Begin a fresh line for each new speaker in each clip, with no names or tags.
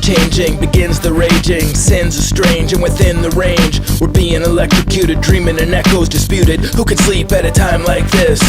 changing, begins the raging. Sins are strange and within the range. We're being electrocuted, dreaming and echoes disputed. Who can sleep at a time like this?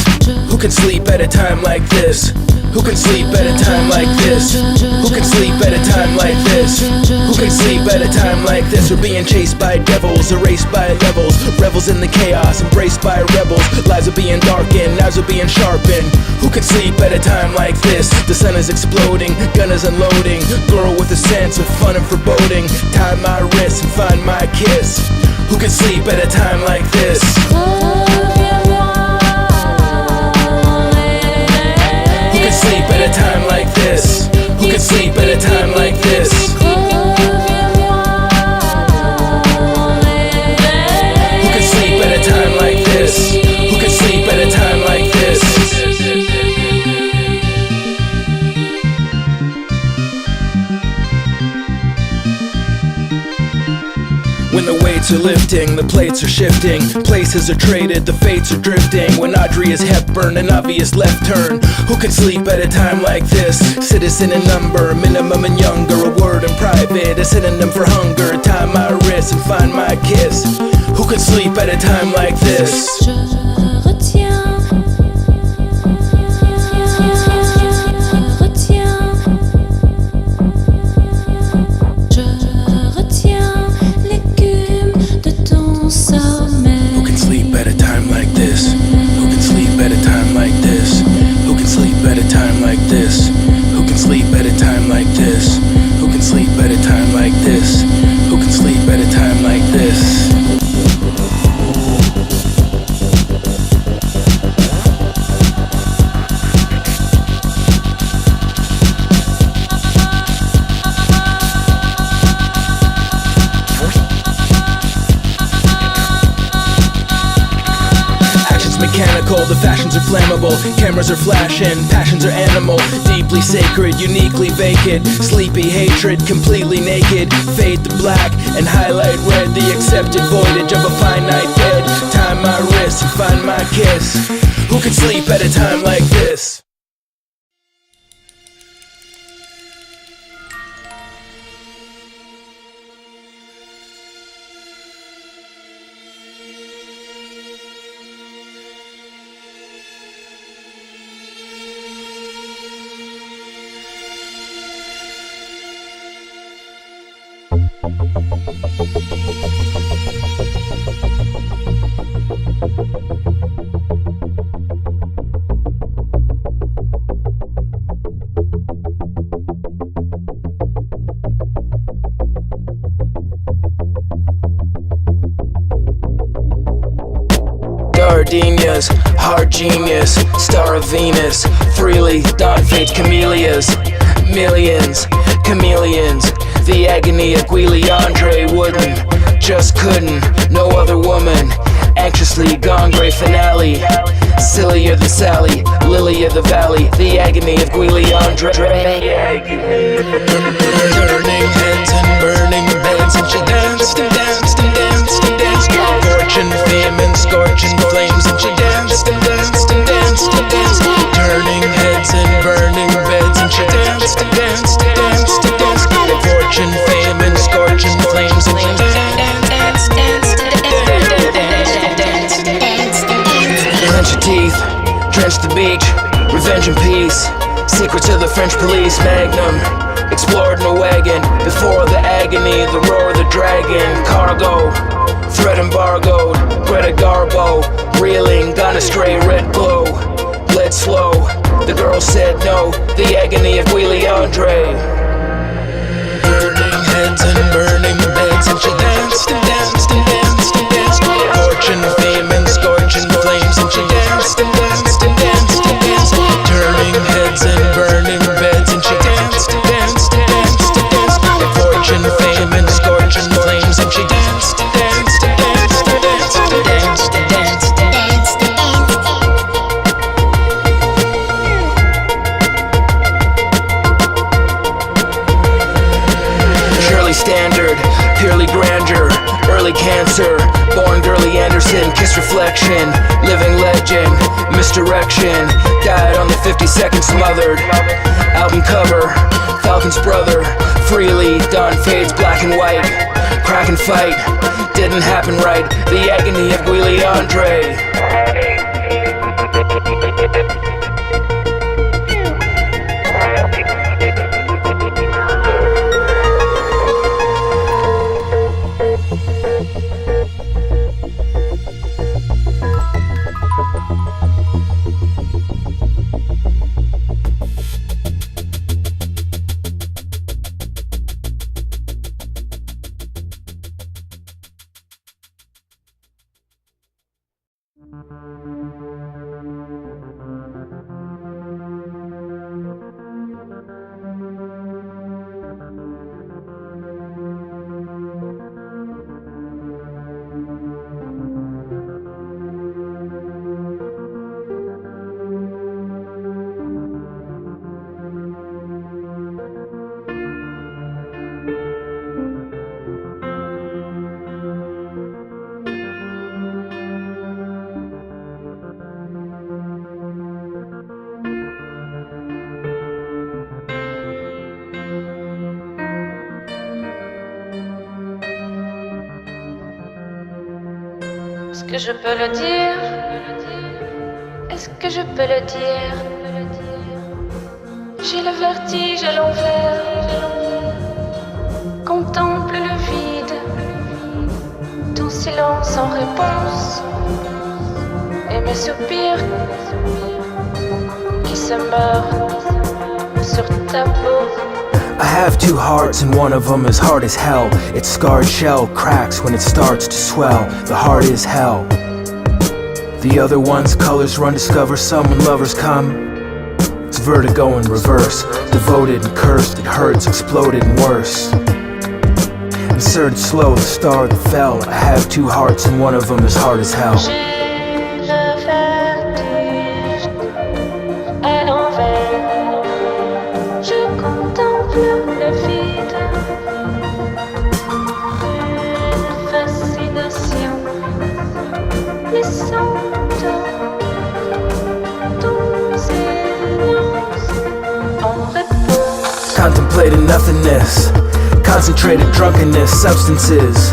Who can sleep at a time like this? Who can sleep at a time like this? Who can sleep at a time like this? Who can sleep at a time like this? We're being chased by devils, erased by levels. Revels in the chaos, embraced by rebels. Lives are being darkened, knives are being sharpened. Who can sleep at a time like this? The sun is exploding, gun is unloading. Girl with a sense of fun and foreboding. Tie my wrist and find my kiss. Who can sleep at a time like this? Who can sleep at a time like this? Who can sleep at a time like this? Who can sleep at a time like this? Who can sleep at a time like this? When the weights are lifting, the plates are shifting. Places are traded, the fates are drifting. When Audrey is Hepburn, an obvious left turn. Who can sleep at a time like this? Citizen and number, minimum and younger. A word in private, a synonym for hunger. Tie my wrist and find my kiss. Who can sleep at a time like this? Mechanical, the fashions are flammable. Cameras are flashing, passions are animal. Deeply sacred, uniquely vacant. Sleepy hatred, completely naked. Fade to black and highlight red. The accepted voidage of a finite bed. Tie my wrist and find my kiss. Who can sleep at a time like this? Gardenias, hard genius, star of Venus. Freely, dawn fades camellias. Millions, chameleons. The agony of Andre wouldn't, just couldn't. No other woman, anxiously gone gray finale. Sillier than Sally, lily of the valley. The agony of Andre. Turning heads and burning beds, and she danced and danced and danced and danced. Fortune, fame and scorching flames, and she danced and danced and danced and danced. Turning heads and burning beds, and she danced and danced and danced and danced. Fortune, fame and scorching flames, and she danced, danced, danced, danced. Clench your teeth, drench the beach, revenge and peace. Secrets of the French police, Magnum. Explored in a wagon, before the agony, the roar of the dragon. Cargo, threat embargoed, Greta Garbo. Reeling, gone astray, red glow. Bled slow, the girl said no. The agony of Andre. Burning heads and burning beds, and she danced and danced and danced and danced. Fortune, fame and scorching flames, and she danced and danced and danced and danced. Turning heads and burning beds, and she danced and danced and danced and danced. Fortune, fame and scorching flames, and she danced and danced and danced and danced and danced and danced and danced and danced. Shirley Standard, purely grandeur, early cancer, born girly Anderson, kiss reflection, living legend, misdirection, died on the 52nd smothered, album cover, Falcon's brother, freely done, fades black and white. Crack and fight, didn't happen right. The agony of Willie Andre.
Est-ce que je peux le dire? Est-ce que je peux le dire? J'ai le vertige à l'envers. Contemple le vide. Ton silence en réponse. Et mes soupirs qui se meurent sur ta peau.
I have two hearts and one of them is hard as hell. Its scarred shell cracks when it starts to swell. The heart is hell. The other one's colors run, discover some when lovers come. It's vertigo in reverse, devoted and cursed. It hurts, exploded and worse. Inserted slow, the star that fell. I have two hearts and one of them is hard as hell.
J'ai le vertige à l'envers. Je contemple le vide. Une fascination naissante. Ton silence en réponse.
Contemplating nothingness, concentrated drunkenness, substances,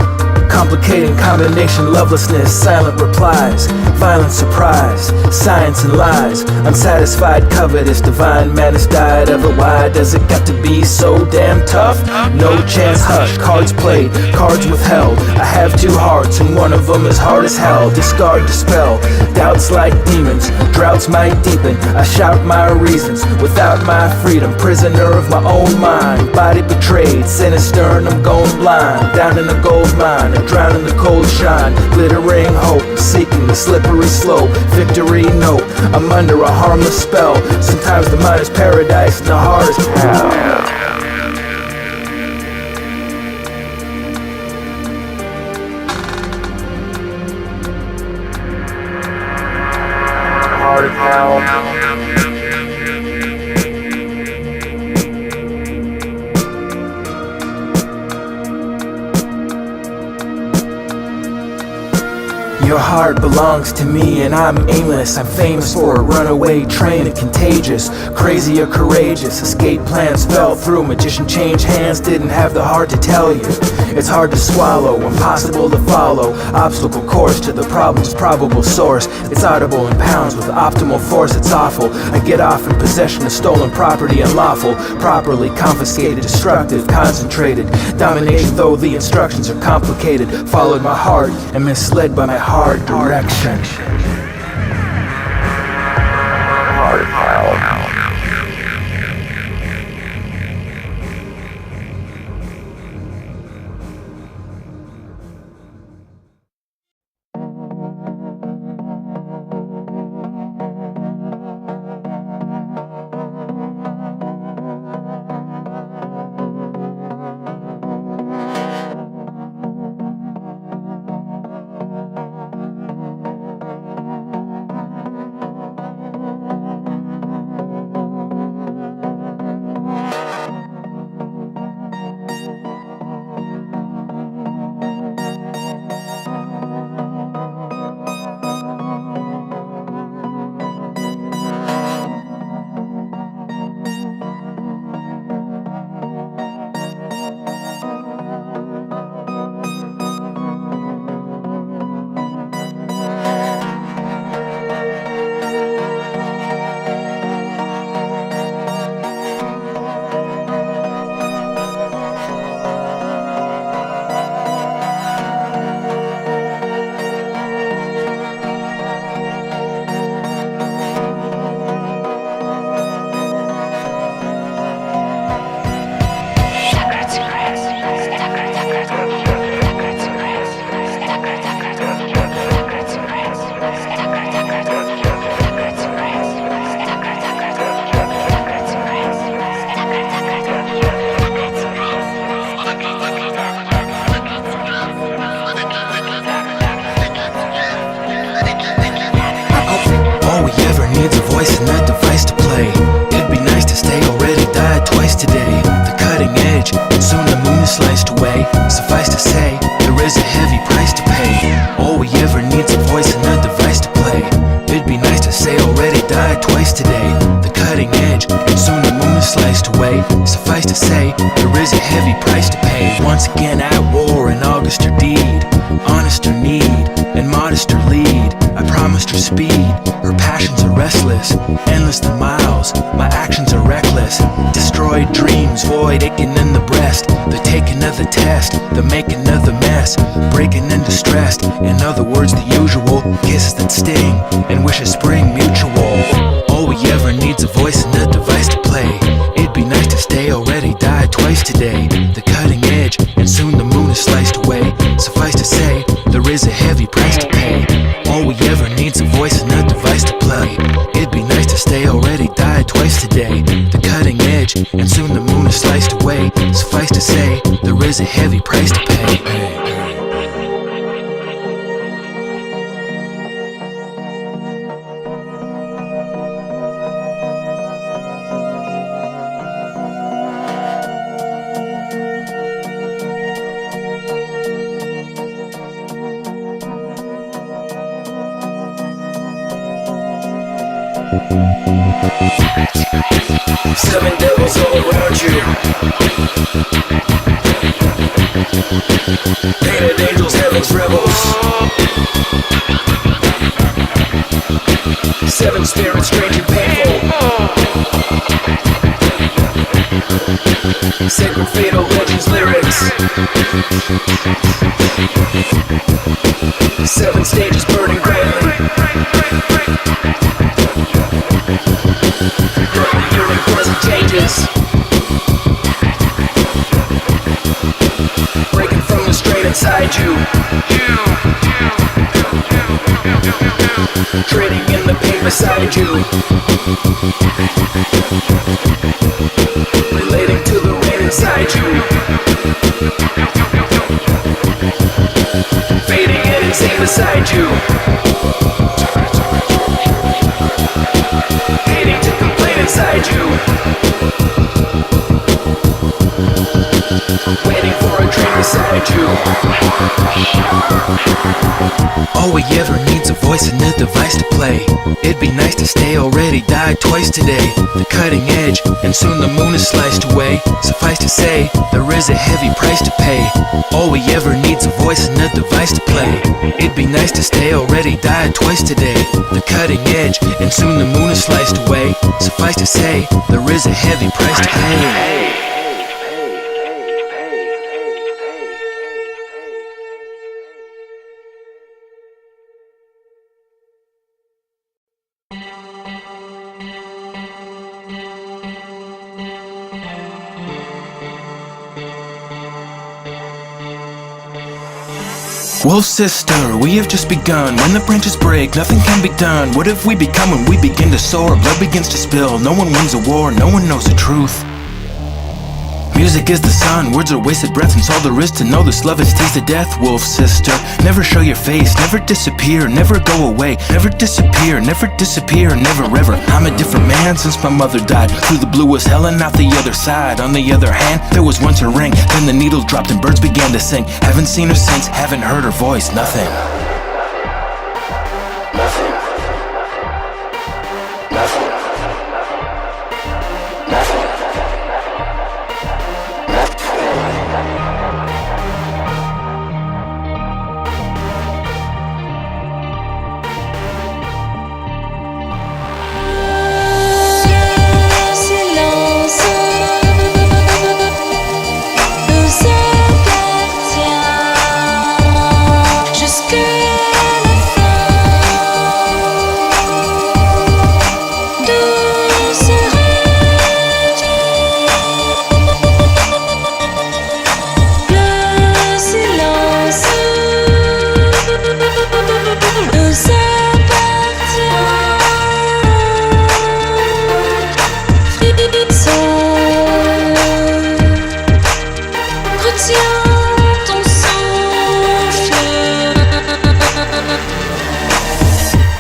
complicating combination, lovelessness, silent replies, violent surprise, science and lies, unsatisfied, covetous, divine madness died of it. Why does it got to be so damn tough? No chance, hush, cards played, cards withheld. I have two hearts and one of them is hard as hell. Discard, dispel, doubts like demons, droughts might deepen. I shout my reasons without my freedom, prisoner of my own mind, body betrayed, sinister and I'm going blind. Down in the gold mine, I drown in the cold shine, glittering hope, seeking the slippery slope. Victory, note, I'm under a harmless spell. Sometimes the mind is paradise and the heart is hell. Heart is hell. Your heart belongs to me and I'm aimless. I'm famous for a runaway train and contagious. Crazy or courageous, escape plans fell through. Magician changed hands, didn't have the heart to tell you. It's hard to swallow, impossible to follow. Obstacle course to the problem's probable source. It's audible in pounds with optimal force, it's awful. I get off in possession of stolen property, unlawful. Properly confiscated, destructive, concentrated. Domination though the instructions are complicated. Followed my heart and misled by my hard direction. Hard hell. voice and a device to play. It'd be nice to stay, already died twice today. The cutting edge, and soon the moon is sliced away. Suffice to say, there is a heavy price to pay. All we ever need's a voice and a device to play. It'd be nice to say, already died twice today. The cutting edge, and soon the moon is sliced away. Suffice to say, there is a heavy price to pay. Once again at war, in August or deed, honest or need, and modest or lead. I promised her speed, her passions are restless, endless the miles, my actions are reckless. Destroyed dreams, void aching in the breast. The taking of the test, the making of the mess, breaking and distressed. In other words, the usual kisses that sting, and wishes spring mutual. All we ever need's a voice and a device to play. It'd be nice to stay, already died twice today. The cutting edge, and soon the moon is sliced away. Suffice to say, there is a heavy price to pay. All we ever need's a voice and a device to play. It'd be nice to stay, already died twice today. The cutting edge, and soon the moon is sliced away. Suffice to say, there is a heavy price to pay. Seven devils all around you. Painted angels, heaven's rebels. Seven spirits, strange and painful. Sacred fatal legends, lyrics. Seven stages burning brightly. Your unpleasant changes. Breaking from the strain inside you. Trading in the pain beside you. Relating to the rain inside you. Fading and insane beside you. Hating to complain inside you. Waiting for a train beside you. All we ever need's a voice and a device to play. It'd be nice to stay, already died twice today. The cutting edge, and soon the moon is sliced away. Suffice to say, there is a heavy price to pay. All we ever need's a voice and a device to play. It'd be nice to stay, already died twice today. The cutting edge, and soon the moon is sliced away. Suffice to say, there is a heavy price to pay. Wolf sister, we have just begun. When the branches break, nothing can be done. What have we become when we begin to soar? Blood begins to spill, no one wins a war, no one knows the truth. Music is the sun, words are wasted breath, and all there is to know. This love is teased to death, wolf sister. Never show your face, never disappear, never go away. Never disappear, never ever. I'm a different man since my mother died. Through the bluest hell and out the other side. On the other hand, there was once a ring. Then the needle dropped and birds began to sing. Haven't seen her since, haven't heard her voice, nothing.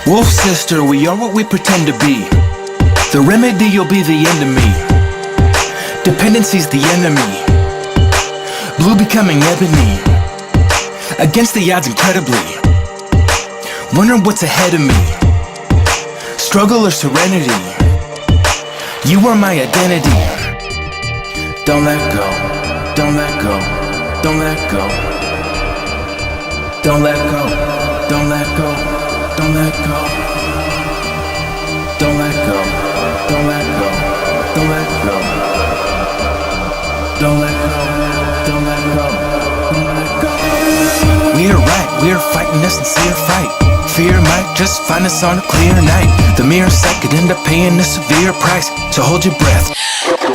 Wolf sister, we are what we pretend to be. The remedy, you'll be the end of me. Dependency's the enemy. Blue becoming ebony. Against the odds incredibly. Wondering what's ahead of me. Struggle or serenity. You are my identity. Don't let go. Don't let go. Don't let go. Don't let go. Don't let go. Don't let go. Don't let go. Don't let go. Don't let go. Don't let go. Don't let go. Don't let go. We are right. We are fighting a sincere fight. Fear might just find us on a clear night. The mere sight could end up paying a severe price. So hold your breath.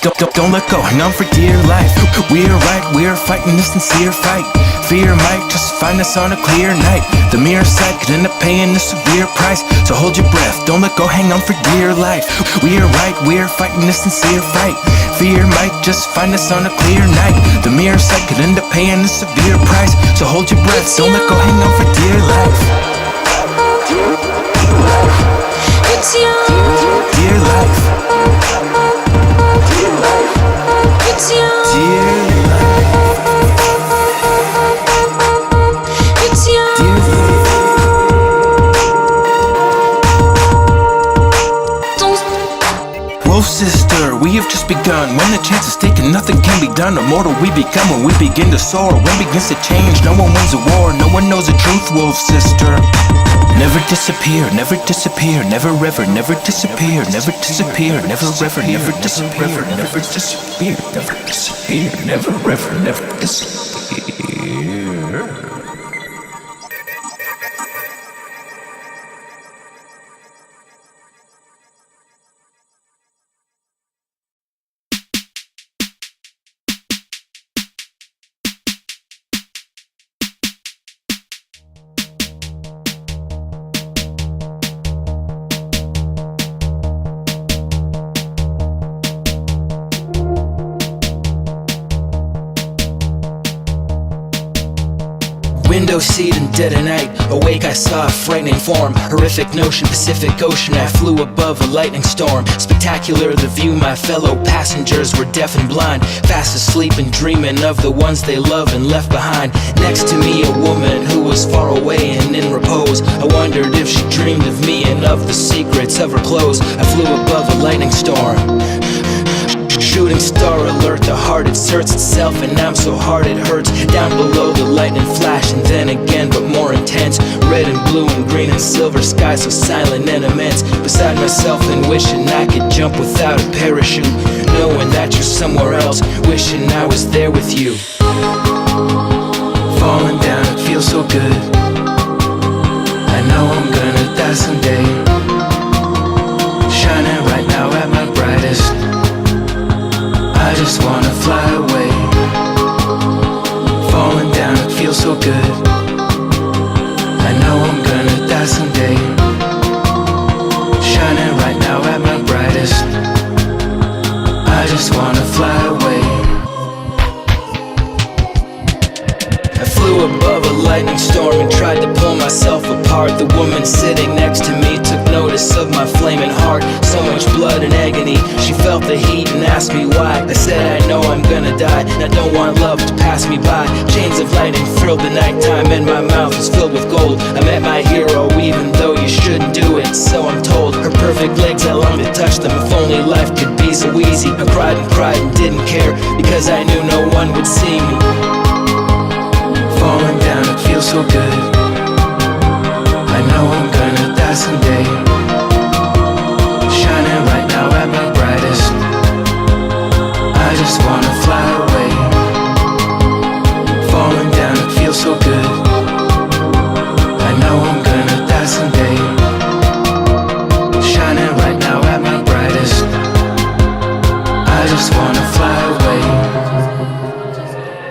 Don't let go, hang on for dear life. We are right, we are fighting a sincere fight. Fear might just find us on a clear night. The mere sight could end up paying a severe price. So hold your breath, don't let go, hang on for dear life. We are right, we are fighting a sincere fight. Fear might just find us on a clear night. The mere sight could end up paying a severe price. So hold your breath, don't let go, hang on for dear life.
It's you.
Dear life.
It's you.
Dear life.
It's you.
Dear life. Wolf sister, we have just begun. When the chance is taken, nothing can be done. Immortal we become when we begin to soar. When begins to change, no one wins a war. No one knows the truth, wolf sister. Never disappear, never disappear, never ever, never disappear, never disappear, never ever, never disappear, never disappear, never disappear, never ever, never disappear. Window seat and dead of night. Awake I saw a frightening form. Horrific notion, Pacific Ocean. I flew above a lightning storm. Spectacular the view, my fellow passengers were deaf and blind. Fast asleep and dreaming of the ones they love and left behind. Next to me a woman who was far away and in repose. I wondered if she dreamed of me and of the secrets of her clothes. I flew above a lightning storm. Shooting star alert, the heart inserts itself and I'm so hard it hurts. Down below the lightning flash and then again but more intense. Red and blue and green and silver sky so silent and immense. Beside myself and wishing I could jump without a parachute. Knowing that you're somewhere else, wishing I was there with you. Falling down, it feels so good. I know I'm gonna die someday. Shining right now at my brightest. I just wanna fly away. Falling down, it feels so good. I know I'm gonna die someday. Shining right now at my brightest. I just wanna fly away. I flew above a lightning storm and tried to pull myself apart. The woman sitting next to me took notice of my flaming heart. So much blood and agony. She felt the heat and asked me why. I said I know I'm gonna die and I don't want love to pass me by. Chains of lightning thrilled the nighttime and my mouth was filled with gold. I met my hero even though you shouldn't do it, so I'm told. Her perfect legs, I long to touch them. If only life could be so easy. I cried and didn't care because I knew no one would see me. Falling down, it feels so good. I know I'm gonna die someday. Shining right now at my brightest. I just wanna fly away. Falling down, it feels so good. I know I'm gonna die someday. Shining right now at my brightest. I just wanna fly away.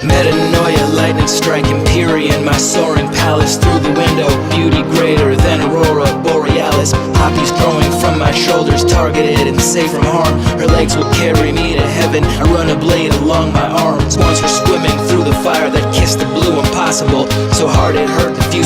Metanoia, lightning strike, Empyrean, my soaring palace. Through the window, beauty greater than Aurora Borealis. Poppies growing from my shoulders, targeted and safe from harm. Her legs will carry me to heaven. I run a blade along my arms. Once we're swimming through the fire that kissed the blue impossible. So hard it hurt, the view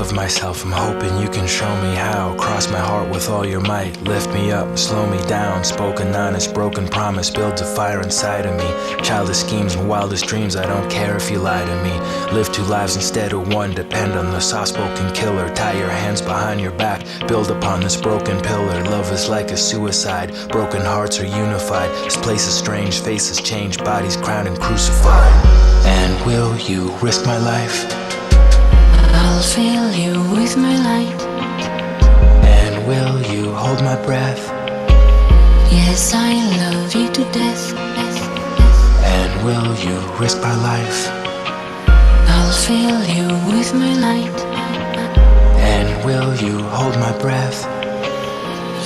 love myself, I'm hoping you can show me how. Cross my heart with all your might, lift me up, slow me down. Spoken honest, broken promise builds a fire inside of me. Childish schemes and wildest dreams, I don't care if you lie to me. Live two lives instead of one, depend on the soft-spoken killer. Tie your hands behind your back, build upon this broken pillar. Love is like a suicide, broken hearts are unified. This place is strange, faces change, bodies crowned and crucified. And will you risk my life?
I'll fill you with my light.
And will you hold my breath?
Yes, I love you to death.
And will you risk my life?
I'll fill you with my light.
And will you hold my breath?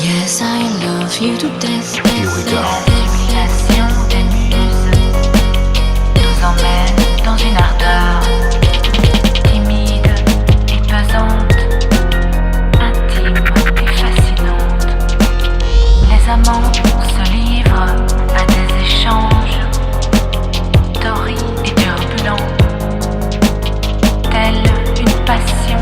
Yes, I love you to death.
Here we go.
L'illumination des muses nous emmène dans une ardeur timide et pesante, intime et fascinante. Les amants se livrent à des échanges torrides et turbulents, telle une passion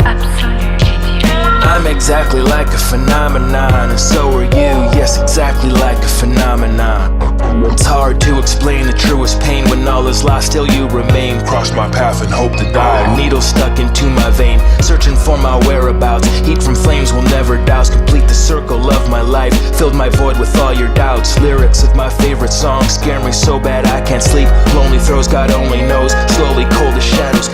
absolue et divine.
I'm exactly like a phenomenon, and so are you, yes, exactly like a phenomenon. It's hard to explain the truest pain when all is lost, still you remain. Cross my path and hope to die. Needle stuck into my vein, searching for my whereabouts. Heat from flames will never douse. Complete the circle of my life, filled my void with all your doubts. Lyrics of my favorite songs scare me so bad I can't sleep. Lonely throws, God only knows. Slowly cold as shadows.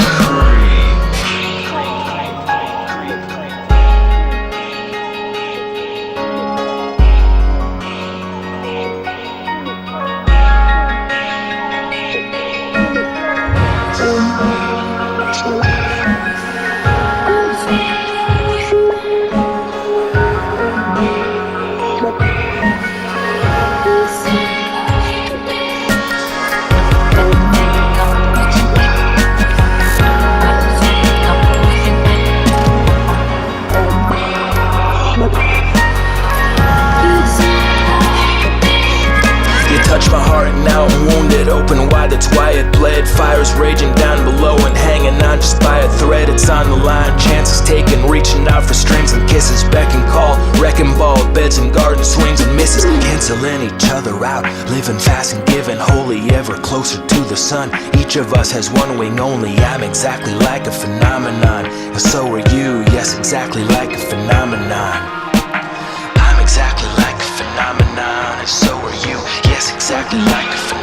Touch my heart and now I'm wounded, open wide, that's why it bled. Fire's raging down below and hanging on just by a thread. It's on the line, chances taken, reaching out for strings and kisses. Beck and call, wrecking ball, beds and garden swings and misses. Canceling each other out, living fast and giving wholly, ever closer to the sun. Each of us has one wing only. I'm exactly like a phenomenon, and so are you, yes, exactly like a phenomenon. I'm exactly like a phenomenon, and so are you, yes, exactly like a phenomenon.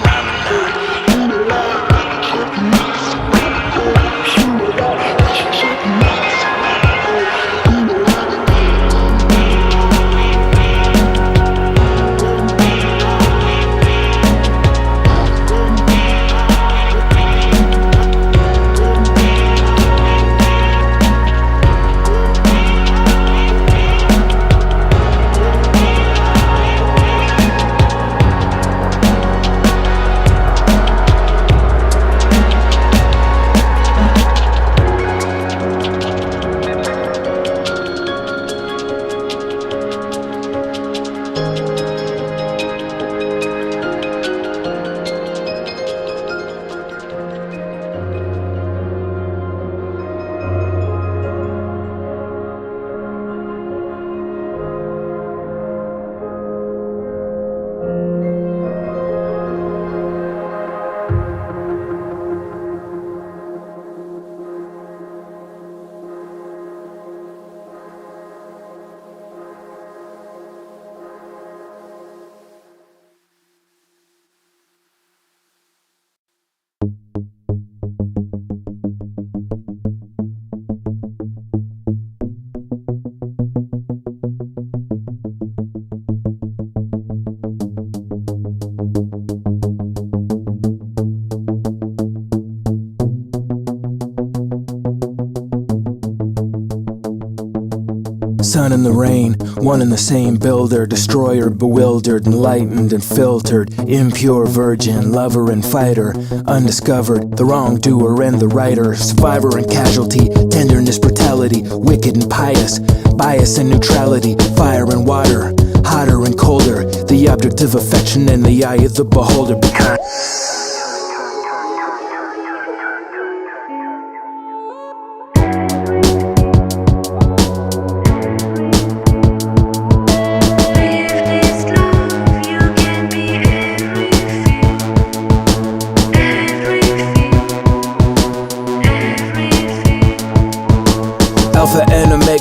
Sun and the rain, one and the same builder, destroyer, bewildered, enlightened and filtered, impure virgin, lover and fighter, undiscovered, the wrongdoer and the writer, survivor and casualty, tenderness, brutality, wicked and pious, bias and neutrality, fire and water, hotter and colder, the object of affection in the eye of the beholder.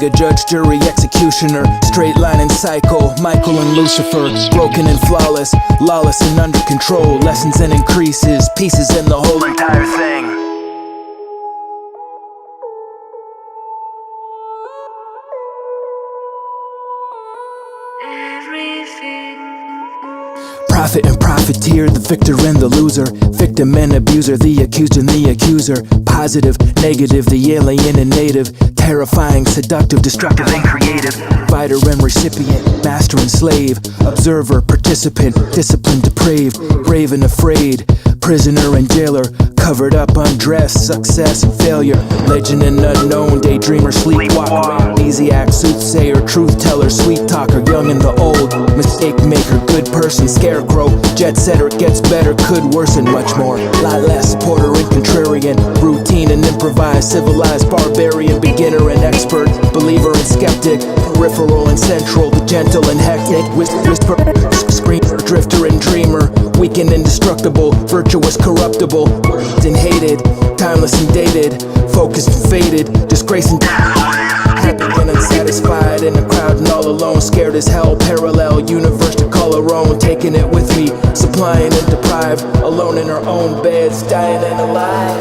Omega, judge, jury, executioner, straight line and cycle, Michael and Lucifer, broken and flawless, lawless and under control, lessons and increases, pieces in the whole entire thing. Prophet and profiteer, the victor and the loser, victim and abuser, the accused and the accuser, positive, negative, the alien and native, terrifying, seductive, destructive and creative, fighter and recipient, master and slave, observer, participant, disciplined, depraved, brave and afraid, prisoner and jailer, covered up, undressed, success and failure, legend and unknown, daydreamer, sleepwalker, amnesiac, soothsayer, truth teller, sweet talker, young and the old, mistake maker, good person, scarecrow, jet setter, gets better, could worsen, much more, lot less, supporter and contrarian, routine and improvised, civilized, barbarian, beginner and expert, believer and skeptic, peripheral and central, the gentle and hectic, whisper, screamer, drifter and dreamer, weak and indestructible, virtuous, corruptible, worked and hated, timeless and dated, focused and faded, disgrace and happy and unsatisfied, in a crowd and all alone, scared as hell, parallel universe to call our own, taking it with me, supplying and deprived, alone in our own beds, dying and alive.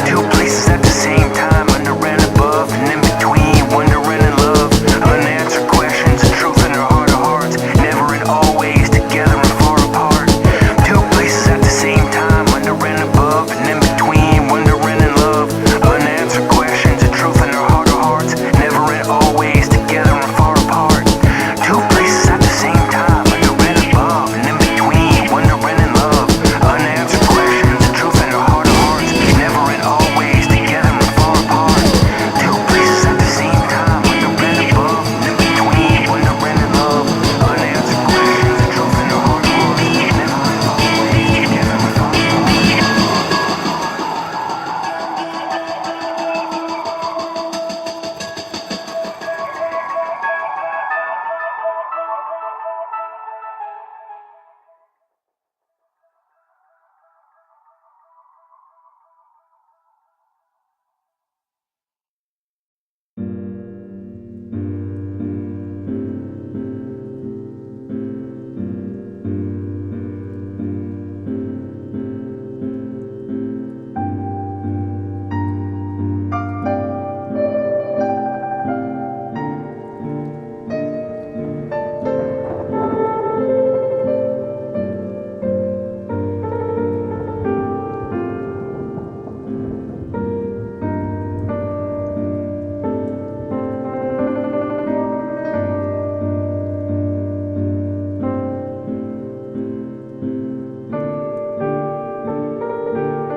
Two places at the same time, under and above, and in between, wondering and love, unanswered questions, the truth in our heart of hearts, never and always, together and far apart. Two places at the same time, under and above, and in between, wondering and love, unanswered questions, the truth in our heart of hearts, never and always, together and far apart. Two places at the same time, under and above, and in between, wondering and love, unanswered questions, the truth in our heart of hearts, never and always, together and far apart. Two places at the same time, under and above, and in between, wondering and love, unanswered questions, the truth in our heart of hearts, never and always, together and far apart.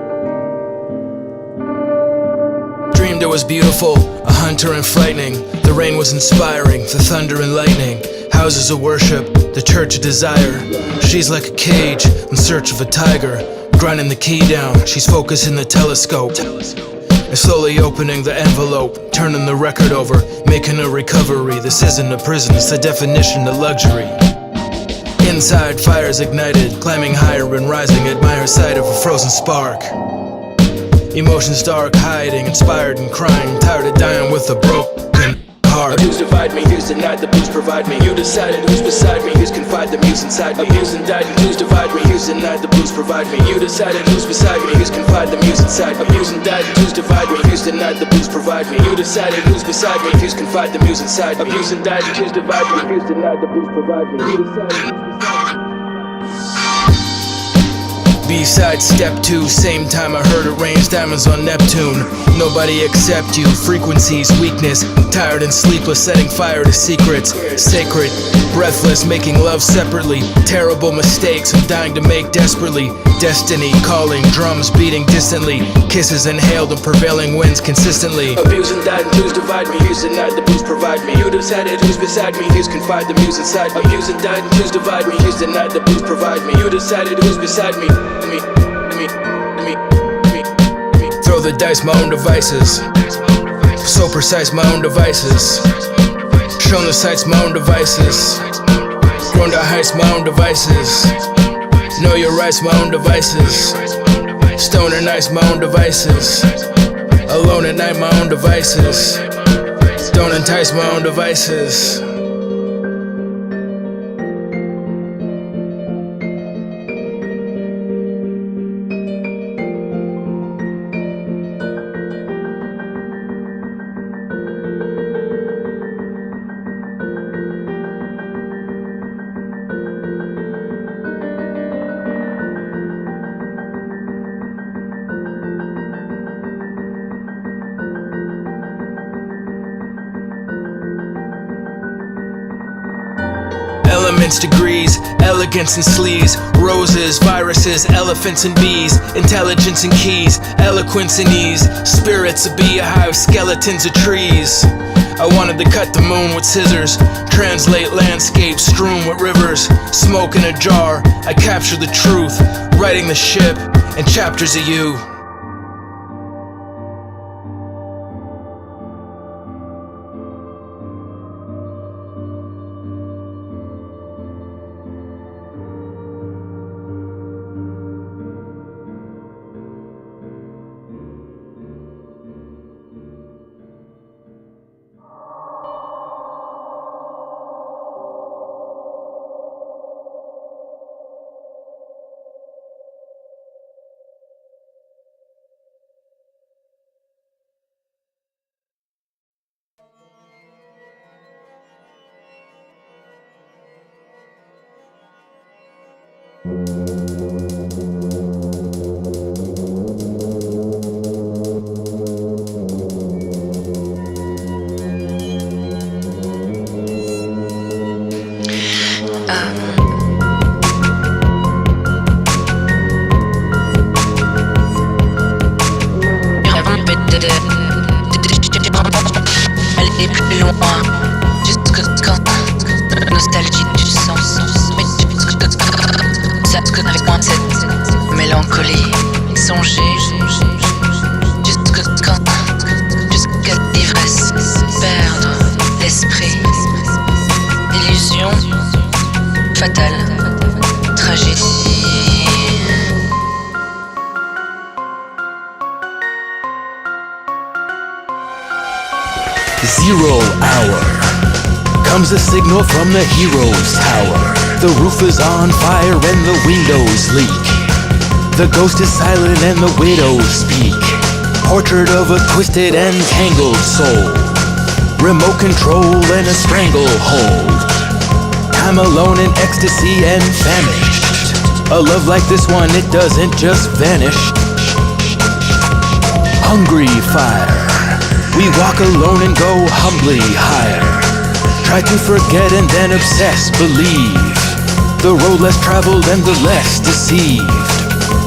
Dreamed it was beautiful, a hunter and frightening. The rain was inspiring, the thunder and lightning. Houses of worship, the church of desire. She's like a cage in search of a tiger. Grinding the key down, she's focusing the telescope. And slowly opening the envelope, turning the record over, making a recovery. This isn't a prison, it's the definition of luxury. Inside, fires ignited, climbing higher and rising. Admire sight of a frozen spark. Emotions dark, hiding, inspired and crying. Tired of dying with a broken heart. Abuse divide me, who's denied, the blues provide me. You decided who's beside me, who's confide the muse inside me. Abuse and died, and who's divide me, who's denied, the blues provide me. You decided who's beside me, who's confide the muse inside me. Abuse and died, and who's divide me, who's denied, the blues provide me. You decided who's beside me, who's confide the muse inside me. Abuse and died, and who's divide me, who's denied, the blues provide me. You decided who's beside me. B-side step 2, same time I heard it rains diamonds on Neptune. Nobody accept you, frequencies, weakness. Tired and sleepless, setting fire to secrets. Sacred, breathless, making love separately. Terrible mistakes I'm dying to make desperately. Destiny calling, drums beating distantly. Kisses inhaled and prevailing winds consistently. Abuse and died and who's divide me, who's denied, the blues provide me. You decided who's beside me, who's confide the muse inside me. Abuse and died and who's divide me, who's denied, the blues provide me. You decided who's beside me. Throw the dice, my own devices. So precise, my own devices. Shown the sights, my own devices. Grown to heights, my own devices. Know your rights, my own devices. Stoner nights, my own devices. Alone at night, my own devices. don't entice my own devices. Elements, degrees, elegance and sleaze, roses, viruses, elephants and bees, intelligence and keys, eloquence and ease, spirits a beehive, skeletons of trees. I wanted to cut the moon with scissors, translate landscapes strewn with rivers, smoke in a jar. I capture the truth, writing the ship and chapters of you.
Aller plus loin, jusque quand nostalgie du sens, mais ça que avec moi cette mélancolie, songer, jusque quand, jusqu'à l'ivresse, perdre l'esprit, illusion fatale, tragédie.
0 hour. Comes a signal from the hero's tower. The roof is on fire and the windows leak. The ghost is silent and the widows speak. Portrait of a twisted and tangled soul. Remote control and a stranglehold. I'm alone in ecstasy and famished. A love like this one, it doesn't just vanish. Hungry fire. We walk alone and go humbly higher. Try to forget and then obsess, believe. The road less traveled and the less deceived.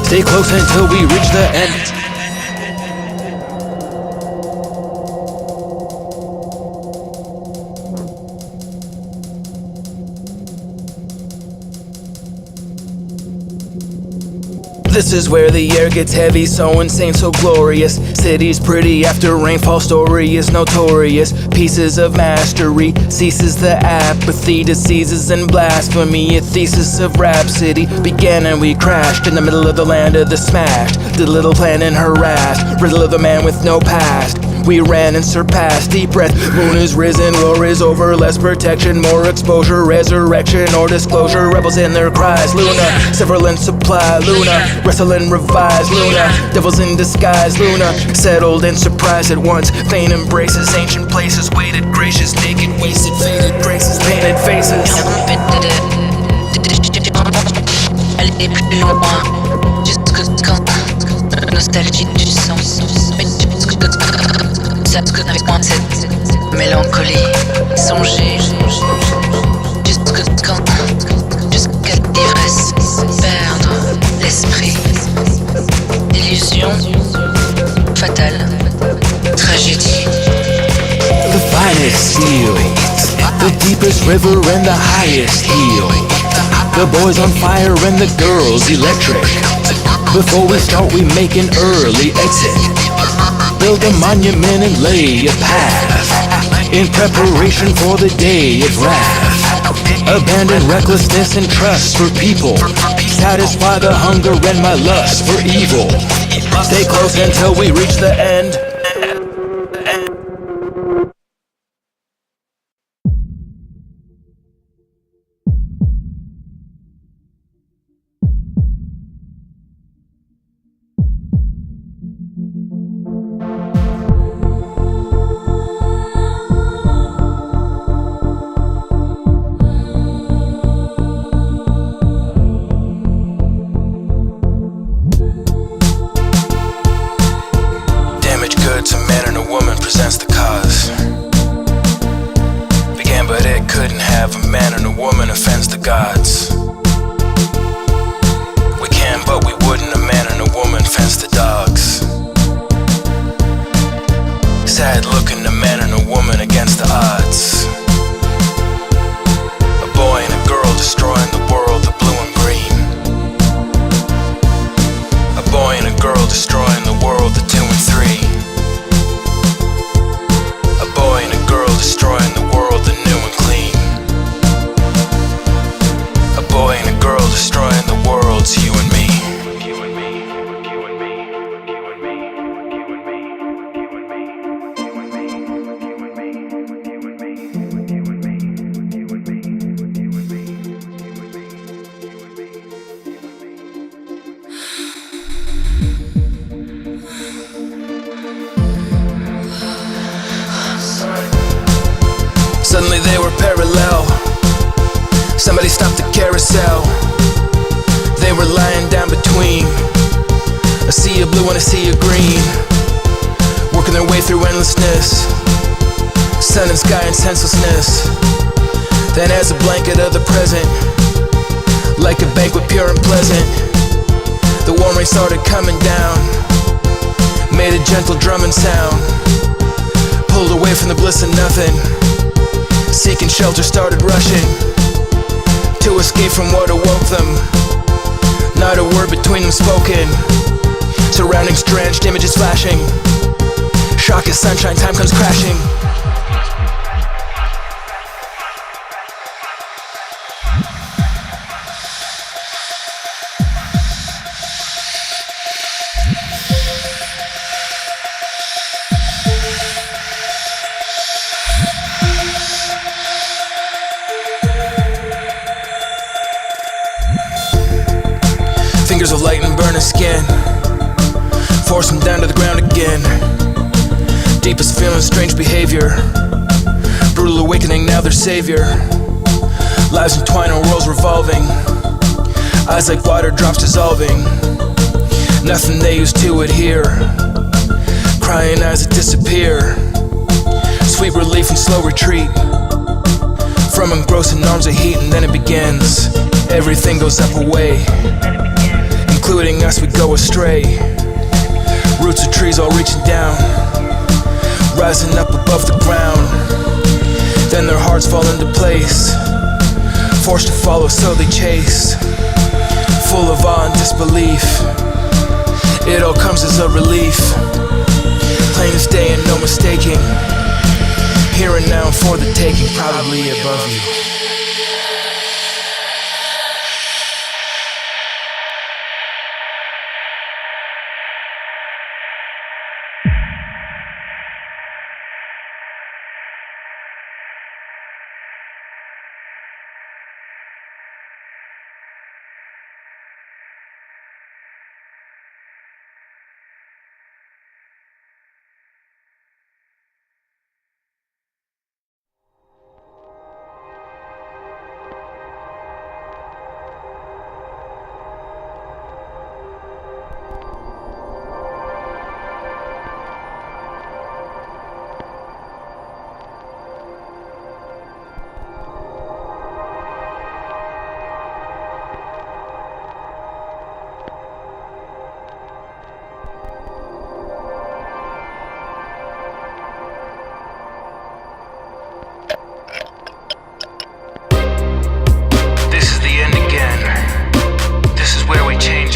Stay close until we reach the end. This is where the air gets heavy, so insane, so glorious. City's pretty after rainfall, story is notorious. Pieces of mastery, ceases the apathy, diseases and blasphemy. A thesis of rhapsody began and we crashed in the middle of the land of the smashed. Did a little plan and harassed, riddle of the man with no past. We ran and surpassed, deep breath, moon is risen, war is over, less protection, more exposure, resurrection or disclosure, rebels in their cries, Luna, several in supply, Luna, wrestle and revise, Luna, devils in disguise, Luna, settled and surprised at once, vain embraces, ancient places, waited, gracious, naked, wasted, faded graces, painted faces.
Aller plus loin, jusque quand, nostalgie du sens, mais ça que avec moi cette mélancolie, songer, jusque quand, jusqu'à l'ivresse, perdre l'esprit, illusion fatale, tragédie.
The finest steel, the deepest river and the highest heel. The boys on fire and the girls electric. Before we start we make an early exit. Build a monument and lay a path in preparation for the day of wrath. Abandon recklessness and trust for people. Satisfy the hunger and my lust for evil. Stay close until we reach the end. Sad looking a man and a woman against the odds. A boy and a girl destroying the world, the blue and green. A boy and a girl destroying the world, the 2 and 3. A boy and a girl destroying the world, the new and clean. A boy and a girl destroying the world, it's you and me. Suddenly they were parallel. Somebody stopped the carousel. They were lying down between a sea of blue and a sea of green, working their way through endlessness, sun and sky and senselessness. Then as a blanket of the present, like a banquet pure and pleasant, the warm rain started coming down, made a gentle drumming sound, pulled away from the bliss of nothing, seeking shelter started rushing to escape from what awoke them. Not a word between them spoken, surrounding strange images flashing. Shock as sunshine, time comes crashing. Fingers of light and burning skin, force them down to the ground again. Deepest feelings, strange behavior, brutal awakening, now their savior. Lives entwined and worlds revolving, eyes like water drops dissolving. Nothing they used to adhere, crying eyes that disappear. Sweet relief and slow retreat from engrossing arms of heat, and then it begins. Everything goes up away, including us, we go astray. Roots of trees all reaching down, rising up above the ground. Then their hearts fall into place, forced to follow so they chase, full of awe and disbelief. It all comes as a relief, plain as day and no mistaking. Here and now for the taking, probably above you.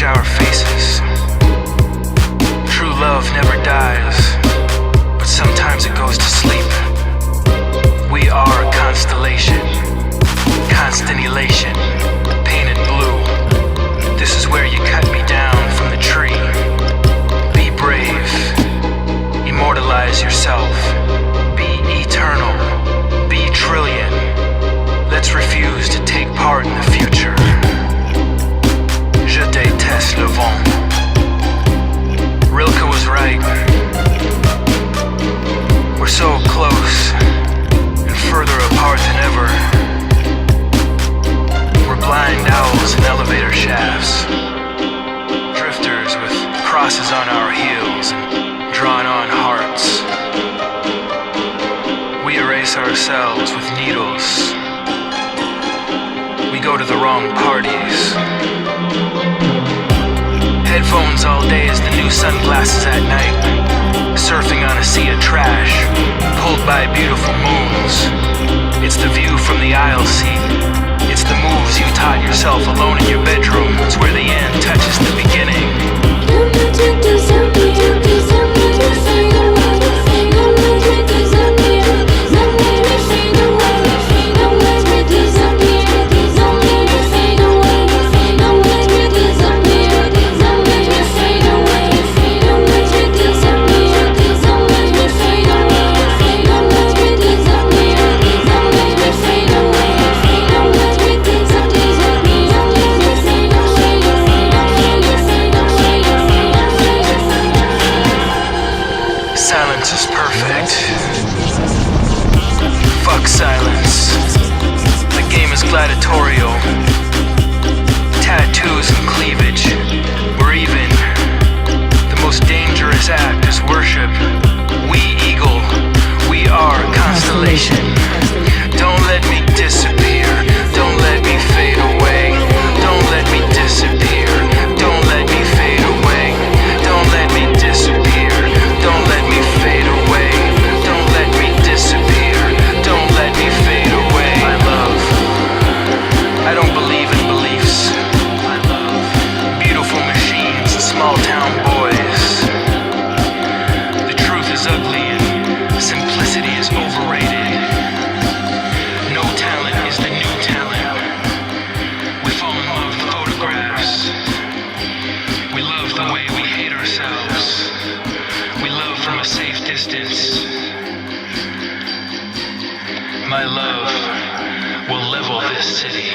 Our faces. True love never dies, but sometimes it goes to sleep. We are a constellation, constant elation, painted blue. This is where you cut me down from the tree. Be brave, immortalize yourself, be eternal, be trillion. Let's refuse to take part in the future. Je déteste le vent. Rilke was right. We're so close and further apart than ever. We're blind owls in elevator shafts, drifters with crosses on our heels and drawn-on hearts. We erase ourselves with needles. We go to the wrong parties. Headphones all day is the new sunglasses at night. Surfing on a sea of trash. by beautiful moons. It's the view from the aisle seat. It's the moves you taught yourself alone in your bedroom. It's where the end touches the beginning. Silence is perfect. Fuck silence. The game is gladiatorial. Tattoos and cleavage. Or even the most dangerous act is worship. We eagle. We are constellation. Don't let me disappear. Don't let me fade away. Don't let me disappear. Don't let me fade away. Don't let me disappear. Don't let me fade away. Don't let me disappear. Don't let me fade away. My love, I don't believe in beliefs. I love beautiful machines and small town boys. The truth is ugly and simplicity is overrated. No talent is the new talent. We fall in love with photographs. We love the way we hate ourselves. We love from a safe distance. My love will level this city.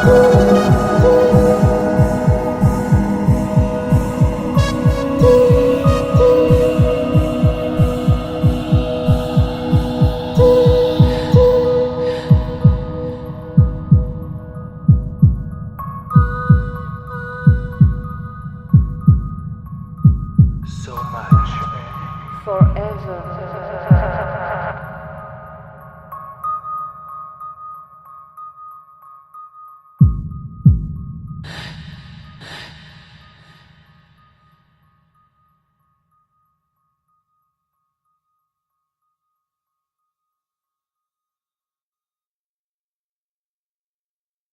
So much.
Forever.